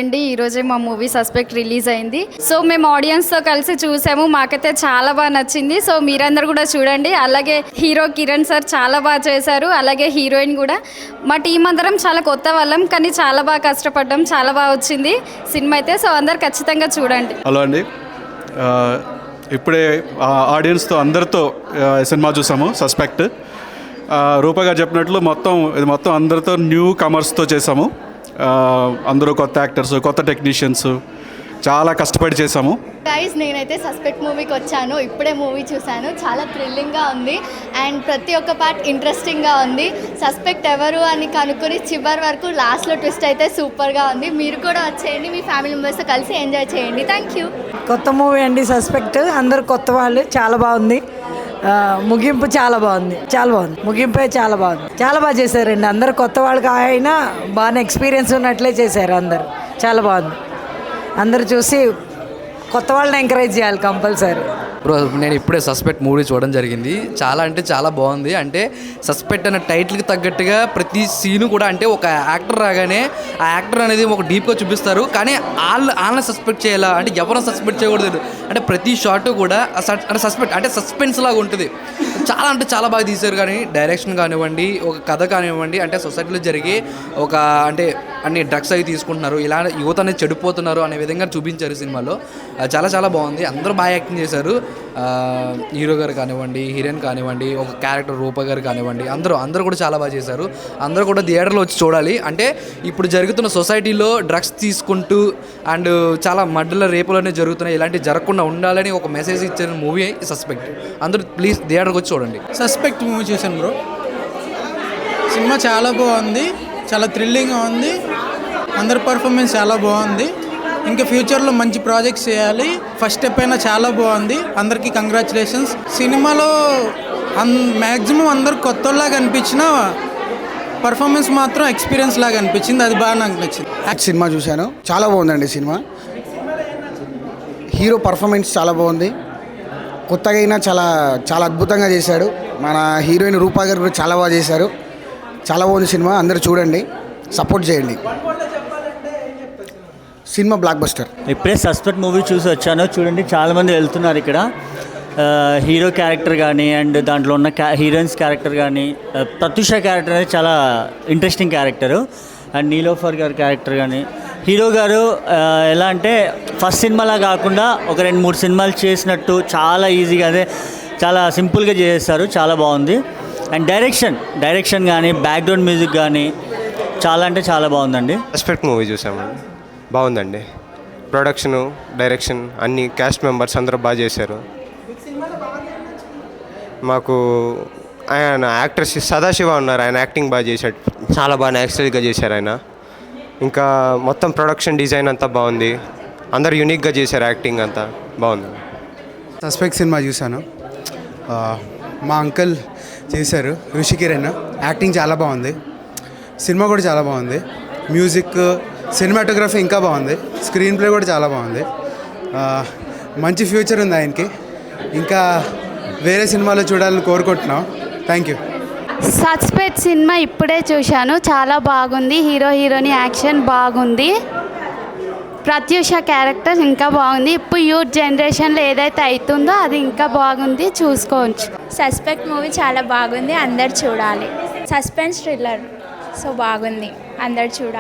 అండి ఈరోజే మా మూవీ సస్పెక్ట్ రిలీజ్ అయింది. సో మేము ఆడియన్స్తో కలిసి చూసాము. మాకైతే చాలా బాగా నచ్చింది. సో మీరందరూ కూడా చూడండి. అలాగే హీరో కిరణ్ సార్ చాలా బాగా చేశారు. అలాగే హీరోయిన్ కూడా. మా టీం అందరం చాలా కొత్త వాళ్ళం, కానీ చాలా బాగా కష్టపడ్డాం. చాలా బాగా వచ్చింది సినిమా అయితే. సో అందరు ఖచ్చితంగా చూడండి. హలో అండి, ఇప్పుడే ఆడియన్స్తో అందరితో సినిమా చూసాము సస్పెక్ట్. రూపా గారు చెప్పినట్లు ఇది మొత్తం అందరితో న్యూ కమర్స్తో చేసాము. అందరూ కొత్త యాక్టర్స్, కొత్త టెక్నీషియన్స్, చాలా కష్టపడి చేసాము. గైస్, నేనైతే సస్పెక్ట్ మూవీకి వచ్చాను. ఇప్పుడే మూవీ చూశాను. చాలా థ్రిల్లింగ్గా ఉంది అండ్ ప్రతి ఒక్క పార్ట్ ఇంట్రెస్టింగ్గా ఉంది. సస్పెక్ట్ ఎవరు అని కనుక్కొని చివరి వరకు లాస్ట్లో ట్విస్ట్ అయితే సూపర్గా ఉంది. మీరు కూడా వచ్చేయండి, మీ ఫ్యామిలీ మెంబర్స్తో కలిసి ఎంజాయ్ చేయండి. Thank you. కొత్త మూవీ అండి సస్పెక్ట్. అందరు కొత్త వాళ్ళు, చాలా బాగుంది. ముగింపు చాలా బాగుంది. ముగింపే చాలా బాగుంది. చాలా బాగా చేశారండి. అందరు కొత్త వాళ్ళకి అయినా బాగా ఎక్స్పీరియన్స్ ఉన్నట్లే చేశారు. అందరు చాలా బాగుంది. అందరు చూసి కొత్త వాళ్ళని ఎంకరేజ్ చేయాలి కంపల్సరీ. బ్రో, నేను ఇప్పుడే సస్పెక్ట్ మూవీ చూడడం జరిగింది. చాలా అంటే చాలా బాగుంది. అంటే సస్పెక్ట్ అనే టైటిల్కి తగ్గట్టుగా ప్రతి సీను కూడా, అంటే ఒక యాక్టర్ రాగానే ఆ యాక్టర్ అనేది ఒక డీప్గా చూపిస్తారు, కానీ వాళ్ళని సస్పెక్ట్ చేయాలా అంటే ఎవరైనా సస్పెక్ట్ చేయకూడదు. అంటే ప్రతి షాట్ కూడా అంటే సస్పెక్ట్ అంటే సస్పెన్స్ లాగా ఉంటుంది. చాలా అంటే చాలా బాగా తీశారు. కానీ డైరెక్షన్ కానివ్వండి, ఒక కథ కానివ్వండి, అంటే సొసైటీలో జరిగే ఒక అంటే అన్ని డ్రగ్స్ అవి తీసుకుంటున్నారు, ఇలా యువత అనేది చెడిపోతున్నారు అనే విధంగా చూపించారు సినిమాలో. చాలా చాలా బాగుంది. అందరూ బాగా యాక్టింగ్ చేశారు. హీరో గారు కానివ్వండి, హీరోయిన్ కానివ్వండి, ఒక క్యారెక్టర్ రూప గారు కానివ్వండి, అందరూ కూడా చాలా బాగా చేశారు. అందరూ కూడా థియేటర్లో వచ్చి చూడాలి. అంటే ఇప్పుడు జరుగుతున్న సొసైటీలో డ్రగ్స్ తీసుకుంటూ అండ్ చాలా మడ్డల రేపులనే జరుగుతున్నాయి, ఇలాంటివి జరగకుండా ఉండాలని ఒక మెసేజ్ ఇచ్చిన మూవీ సస్పెక్ట్. అందరూ ప్లీజ్ థియేటర్కి వచ్చి చూడండి. సస్పెక్ట్ మూవీ చూశాను బ్రో. సినిమా చాలా బాగుంది, చాలా థ్రిల్లింగ్గా ఉంది. అందరి పర్ఫార్మెన్స్ చాలా బాగుంది. ఇంకా ఫ్యూచర్లో మంచి ప్రాజెక్ట్స్ చేయాలి. ఫస్ట్ స్టెప్ అయినా చాలా బాగుంది. అందరికీ కంగ్రాచులేషన్స్. సినిమాలో మ్యాక్సిమం అందరు కొత్తలాగా అనిపించిన పర్ఫార్మెన్స్ మాత్రం ఎక్స్పీరియన్స్ లాగా అనిపించింది. అది బాగా నాకు నచ్చింది. సినిమా చూశాను, చాలా బాగుందండి సినిమా. హీరో పర్ఫార్మెన్స్ చాలా బాగుంది. కొత్తగా అయినా చాలా చాలా అద్భుతంగా చేశాడు. మన హీరోయిన్ రూపా గారు కూడా చాలా బాగా చేశారు. చాలా బాగుంది సినిమా. అందరూ చూడండి, సపోర్ట్ చేయండి. Cinema block buster. ఇప్పుడే సస్పెక్ట్ మూవీ చూసి వచ్చాను. చూడండి, చాలామంది వెళ్తున్నారు ఇక్కడ. హీరో క్యారెక్టర్ కానీ అండ్ దాంట్లో ఉన్న హీరోయిన్స్ క్యారెక్టర్ కానీ, ప్రత్యూష క్యారెక్టర్ అనేది చాలా ఇంట్రెస్టింగ్ క్యారెక్టరు. అండ్ నీలోఫర్ గారి క్యారెక్టర్ కానీ, హీరో గారు ఎలా అంటే ఫస్ట్ సినిమాలా కాకుండా ఒక 2-3 సినిమాలు చేసినట్టు చాలా ఈజీగా, అదే చాలా సింపుల్గా చేస్తారు. చాలా బాగుంది. అండ్ డైరెక్షన్ కానీ, బ్యాక్గ్రౌండ్ మ్యూజిక్ కానీ చాలా అంటే చాలా బాగుందండి. సస్పెక్ట్ మూవీ చూసామండి, బాగుందండి. ప్రొడక్షను, డైరెక్షన్ అన్ని క్యాస్ట్ మెంబర్స్ అందరూ బాగా చేశారు. మాకు ఆయన యాక్టర్స్ సదాశివ ఉన్నారు, ఆయన యాక్టింగ్ బాగా చేశాడు. చాలా బాగా న్యాచురల్గా చేశారు ఆయన. ఇంకా మొత్తం ప్రొడక్షన్ డిజైన్ అంతా బాగుంది. అందరు యూనిక్గా చేశారు. యాక్టింగ్ అంతా బాగుంది. సస్పెక్ట్ సినిమా చూశాను. మా అంకుల్ చేశారు, ఋషికిరణ్. యాక్టింగ్ చాలా బాగుంది. సినిమా కూడా చాలా బాగుంది. మ్యూజిక్, సినిమాటోగ్రఫీ ఇంకా బాగుంది. స్క్రీన్ ప్లే కూడా చాలా బాగుంది. మంచి ఫ్యూచర్ ఉంది ఆయనకి. ఇంకా వేరే సినిమాలో చూడాలని కోరుకుంటున్నాం. Thank you. సస్పెక్ట్ సినిమా ఇప్పుడే చూశాను. చాలా బాగుంది. హీరోయిన్ యాక్షన్ బాగుంది. ప్రత్యూష క్యారెక్టర్ ఇంకా బాగుంది. ఇప్పుడు యూత్ జనరేషన్లో ఏదైతే అవుతుందో అది ఇంకా బాగుంది, చూసుకోవచ్చు. సస్పెక్ట్ మూవీ చాలా బాగుంది, అందరు చూడాలి. సస్పెన్స్ థ్రిల్లర్, సో బాగుంది, అందరు చూడాలి.